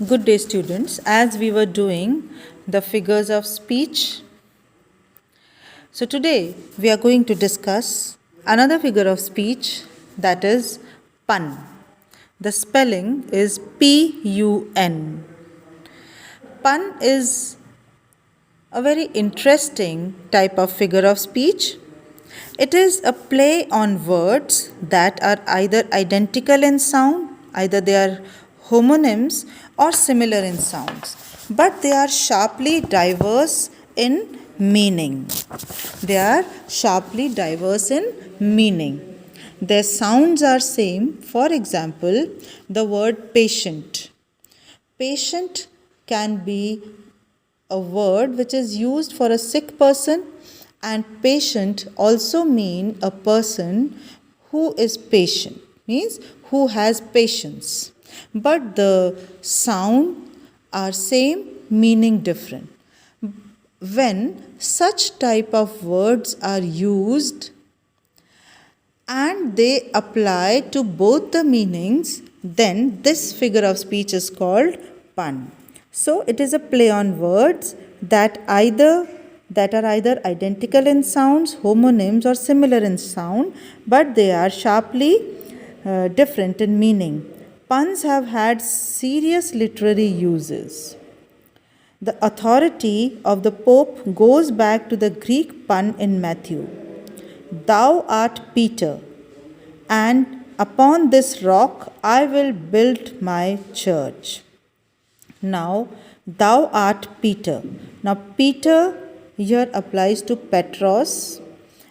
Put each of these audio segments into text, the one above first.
Good day, students. As we were doing the figures of speech, so today we are going to discuss another figure of speech, that is pun. The spelling is P-U-N. Pun is a very interesting type of figure of speech. It is a play on words that are either identical in sound, either they are homonyms or similar in sounds, but they are sharply diverse in meaning. They are sharply diverse in meaning. Their sounds are same. For example, the word patient. Patient can be a word which is used for a sick person, and patient also mean a person who is patient, means who has patience, but the sound are same, meaning different. When such type of words are used and they apply to both the meanings, then this figure of speech is called pun. So it is a play on words that are either identical in sounds, homonyms, or similar in sound, but they are sharply different in meaning. Puns have had serious literary uses. The authority of the Pope goes back to the Greek pun in Matthew. Thou art Peter, and upon this rock I will build my church. Now, thou art Peter. Now, Peter here applies to Petros,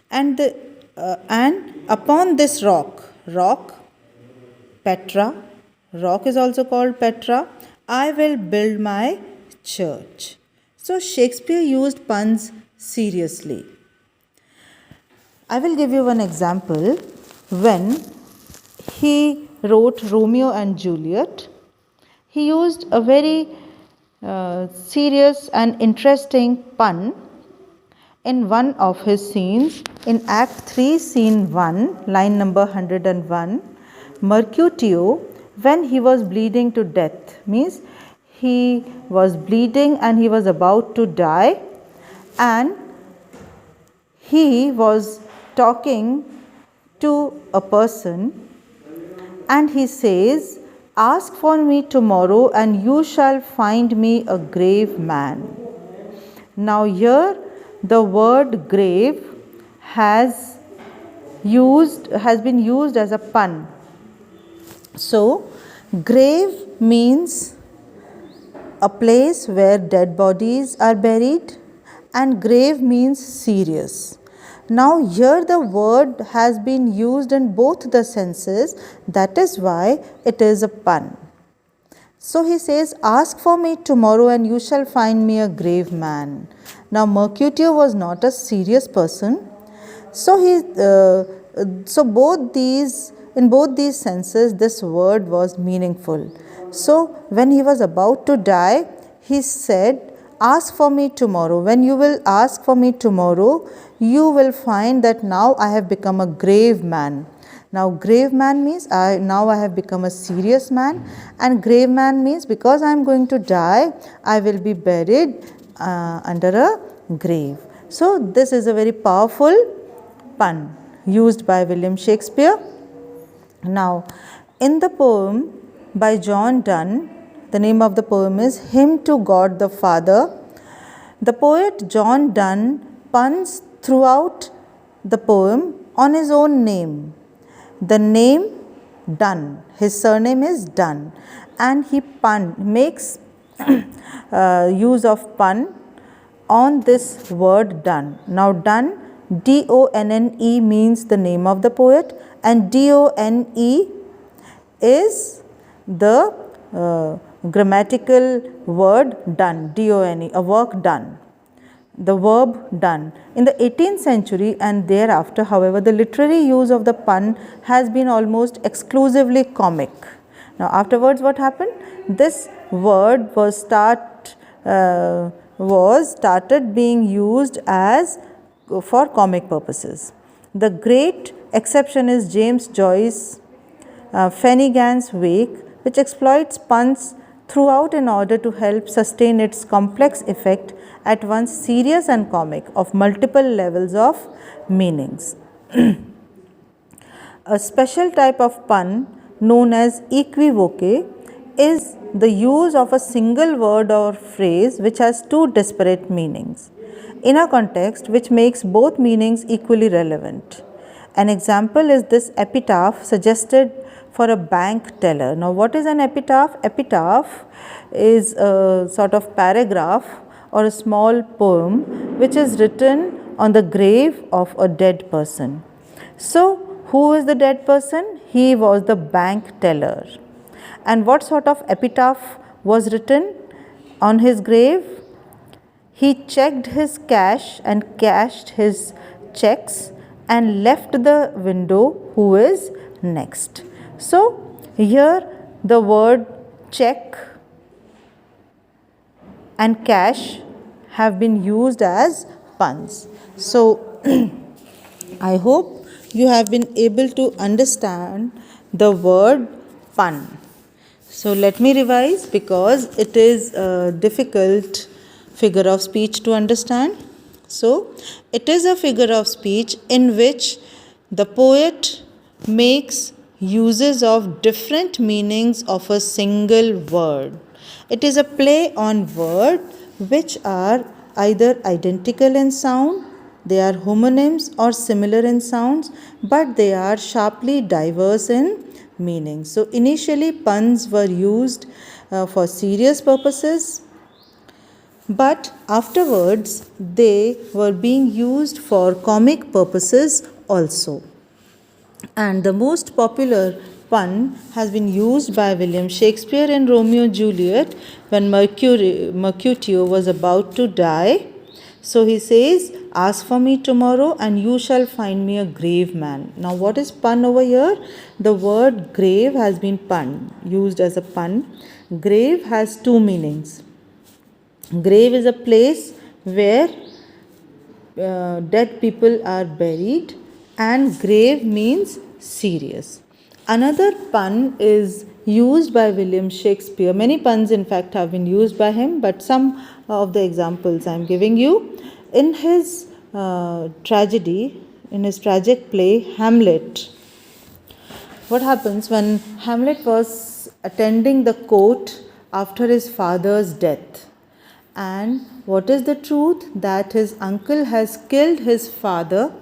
and upon this rock, Petra, rock is also called Petra, I will build my church. So, Shakespeare used puns seriously. I will give you one example. When he wrote Romeo and Juliet, he used a very serious and interesting pun in one of his scenes. In Act 3, Scene 1, line number 101, Mercutio, when he was bleeding to death, means he was bleeding and he was about to die, and he was talking to a person, and he says, ask for me tomorrow and you shall find me a grave man. Now here the word grave has been used as a pun. So grave means a place where dead bodies are buried, and grave means serious. Now here the word has been used in both the senses, that is why it is a pun. So he says, ask for me tomorrow and you shall find me a grave man. Now Mercutio was not a serious person. So in both these senses this word was meaningful. So when he was about to die, he said, ask for me tomorrow. When you will ask for me tomorrow, you will find that now I have become a grave man. Now grave man means now I have become a serious man, and grave man means because I am going to die, I will be buried under a grave. So this is a very powerful pun used by William Shakespeare. Now in the poem by John Donne, the name of the poem is Hymn to God the Father. The poet John Donne puns throughout the poem on his own name. The name Donne, his surname is Donne, and he makes use of pun on this word Donne. Now Donne, D-O-N-N-E means the name of the poet, and D-O-N-E is the grammatical word done, D-O-N-E, a work done, the verb done. In the 18th century and thereafter, however, the literary use of the pun has been almost exclusively comic. Now afterwards what happened? This word was started being used as for comic purposes. The great exception is James Joyce Finnegan's Wake, which exploits puns throughout in order to help sustain its complex effect, at once serious and comic, of multiple levels of meanings. A special type of pun known as equivoque is the use of a single word or phrase which has two disparate meanings in a context which makes both meanings equally relevant. An example is this epitaph suggested for a bank teller. Now, what is an epitaph? Epitaph is a sort of paragraph or a small poem which is written on the grave of a dead person. So, who is the dead person? He was the bank teller. And what sort of epitaph was written on his grave? He checked his cash and cashed his checks and left the window who is next. So, here the word check and cash have been used as puns. So, I hope you have been able to understand the word pun. So, let me revise because it is a difficult figure of speech to understand. So, it is a figure of speech in which the poet makes uses of different meanings of a single word. It is a play on words which are either identical in sound, they are homonyms or similar in sounds, but they are sharply diverse in meaning. So, initially puns were used for serious purposes, but afterwards they were being used for comic purposes also. And the most popular pun has been used by William Shakespeare in Romeo and Juliet when Mercutio was about to die. So he says, "Ask for me tomorrow and you shall find me a grave man." Now, what is pun over here? The word grave has been used as a pun. Grave has two meanings. Grave is a place where dead people are buried, and grave means serious. Another pun is used by William Shakespeare. Many puns, in fact, have been used by him, but some of the examples I am giving you. In his tragedy, in his tragic play, Hamlet, what happens when Hamlet was attending the court after his father's death? And what is the truth? That his uncle has killed his father,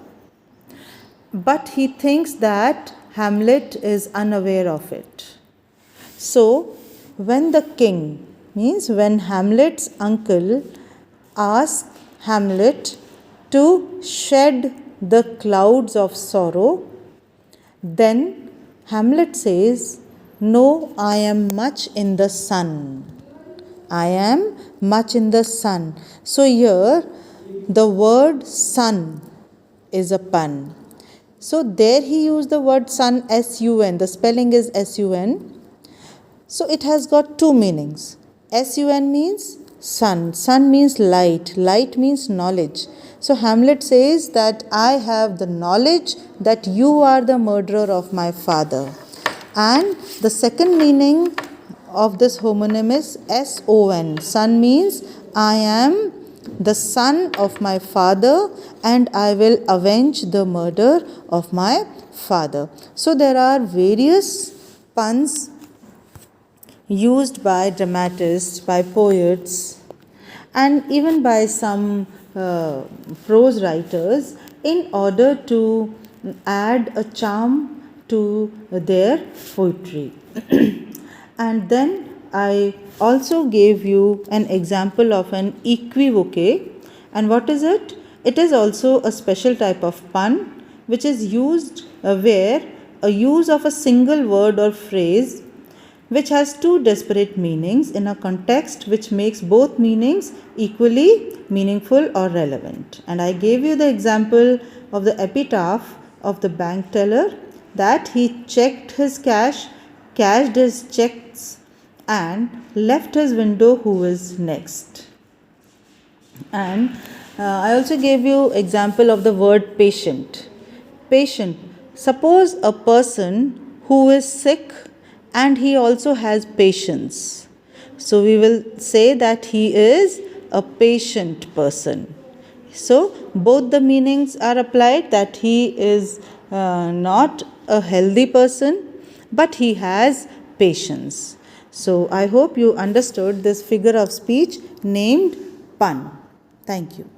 but he thinks that Hamlet is unaware of it. So, when the king, means when Hamlet's uncle asks Hamlet to shed the clouds of sorrow, then Hamlet says, "No, I am much in the sun. I am much in the sun." So here the word sun is a pun. So there he used the word sun, S-U-N. The spelling is S-U-N. So it has got two meanings. S-U-N means sun. Sun means light. Light means knowledge. So Hamlet says that I have the knowledge that you are the murderer of my father. And the second meaning of this homonym is S-O-N. Son means I am the son of my father and I will avenge the murder of my father. So there are various puns used by dramatists, by poets, and even by some prose writers in order to add a charm to their poetry. And then I also gave you an example of an equivoque. And what is it? It is also a special type of pun which is used where a use of a single word or phrase which has two disparate meanings in a context which makes both meanings equally meaningful or relevant. And I gave you the example of the epitaph of the bank teller, that he checked his cash, cashed his checks and left his window who is next. And I also gave you example of the word patient. Patient. Suppose a person who is sick and he also has patience. So we will say that he is a patient person. So both the meanings are applied, that he is not a healthy person, but he has patience. So I hope you understood this figure of speech named pun. Thank you.